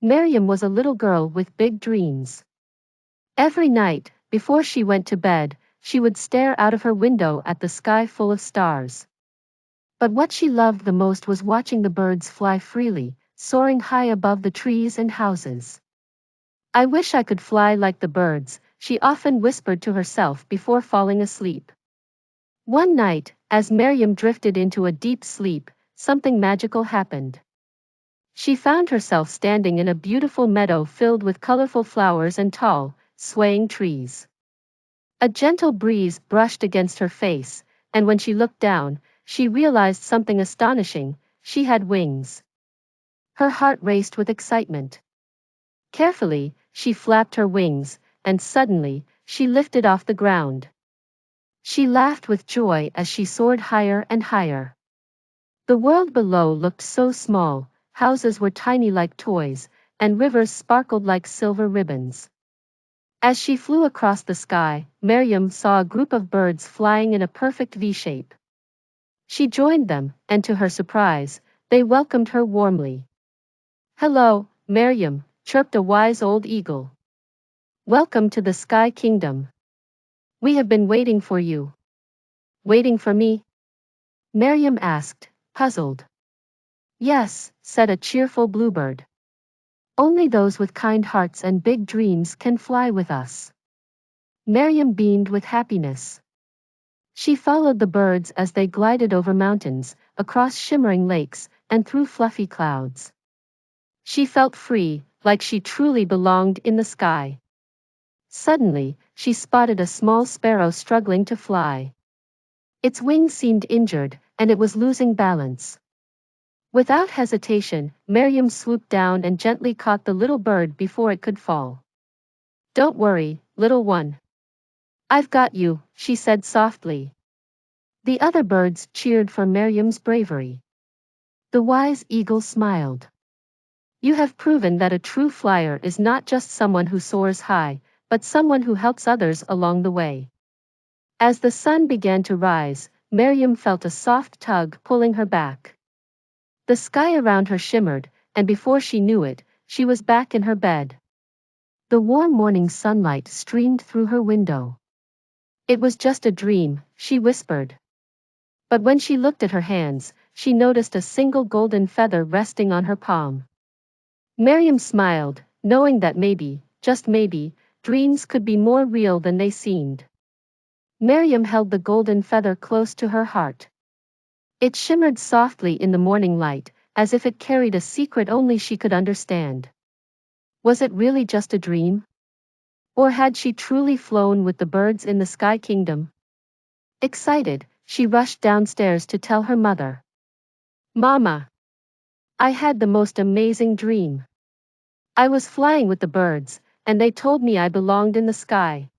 Maryam was a little girl with big dreams. Every night, before she went to bed, she would stare out of her window at the sky full of stars. But what she loved the most was watching the birds fly freely, soaring high above the trees and houses. I wish I could fly like the birds, she often whispered to herself before falling asleep. One night, as Maryam drifted into a deep sleep, something magical happened. She found herself standing in a beautiful meadow filled with colorful flowers and tall, swaying trees. A gentle breeze brushed against her face, and when she looked down, she realized something astonishing: she had wings. Her heart raced with excitement. Carefully, she flapped her wings, and suddenly, she lifted off the ground. She laughed with joy as she soared higher and higher. The world below looked so small, houses were tiny like toys, and rivers sparkled like silver ribbons. As she flew across the sky, Maryam saw a group of birds flying in a perfect V shape. She joined them, and to her surprise, they welcomed her warmly. "Hello, Maryam," chirped a wise old eagle. "Welcome to the Sky Kingdom. We have been waiting for you." "Waiting for me?" Maryam asked, puzzled. "Yes," said a cheerful bluebird. "Only those with kind hearts and big dreams can fly with us." Maryam beamed with happiness. She followed the birds as they glided over mountains, across shimmering lakes, and through fluffy clouds. She felt free, like she truly belonged in the sky. Suddenly, she spotted a small sparrow struggling to fly. Its wings seemed injured, and it was losing balance. Without hesitation, Maryam swooped down and gently caught the little bird before it could fall. "Don't worry, little one. I've got you," she said softly. The other birds cheered for Maryam's bravery. The wise eagle smiled. "You have proven that a true flyer is not just someone who soars high, but someone who helps others along the way." As the sun began to rise, Maryam felt a soft tug pulling her back. The sky around her shimmered, and before she knew it, she was back in her bed. The warm morning sunlight streamed through her window. "It was just a dream," she whispered. But when she looked at her hands, she noticed a single golden feather resting on her palm. Maryam smiled, knowing that maybe, just maybe, dreams could be more real than they seemed. Maryam held the golden feather close to her heart. It shimmered softly in the morning light, as if it carried a secret only she could understand. Was it really just a dream? Or had she truly flown with the birds in the Sky Kingdom? Excited, she rushed downstairs to tell her mother. "Mama, I had the most amazing dream. I was flying with the birds, and they told me I belonged in the sky."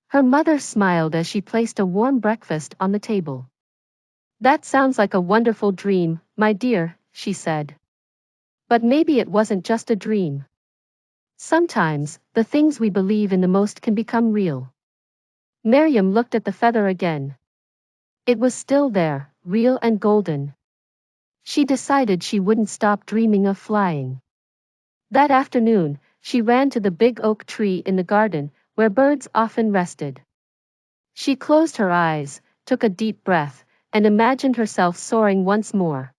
Her mother smiled as she placed a warm breakfast on the table. "That sounds like a wonderful dream, my dear," she said. "But maybe it wasn't just a dream. Sometimes, the things we believe in the most can become real." Maryam looked at the feather again. It was still there, real and golden. She decided she wouldn't stop dreaming of flying. That afternoon, she ran to the big oak tree in the garden, where birds often rested. She closed her eyes, took a deep breath, and imagined herself soaring once more.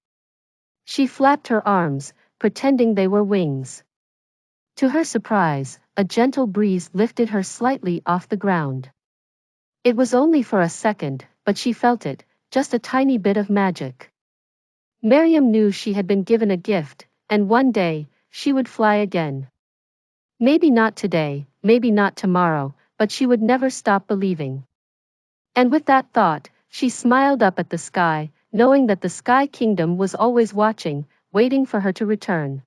She flapped her arms, pretending they were wings. To her surprise, a gentle breeze lifted her slightly off the ground. It was only for a second, but she felt it, just a tiny bit of magic. Maryam knew she had been given a gift, and one day, she would fly again. Maybe not today, maybe not tomorrow, but she would never stop believing. And with that thought, she smiled up at the sky, knowing that the Sky Kingdom was always watching, waiting for her to return.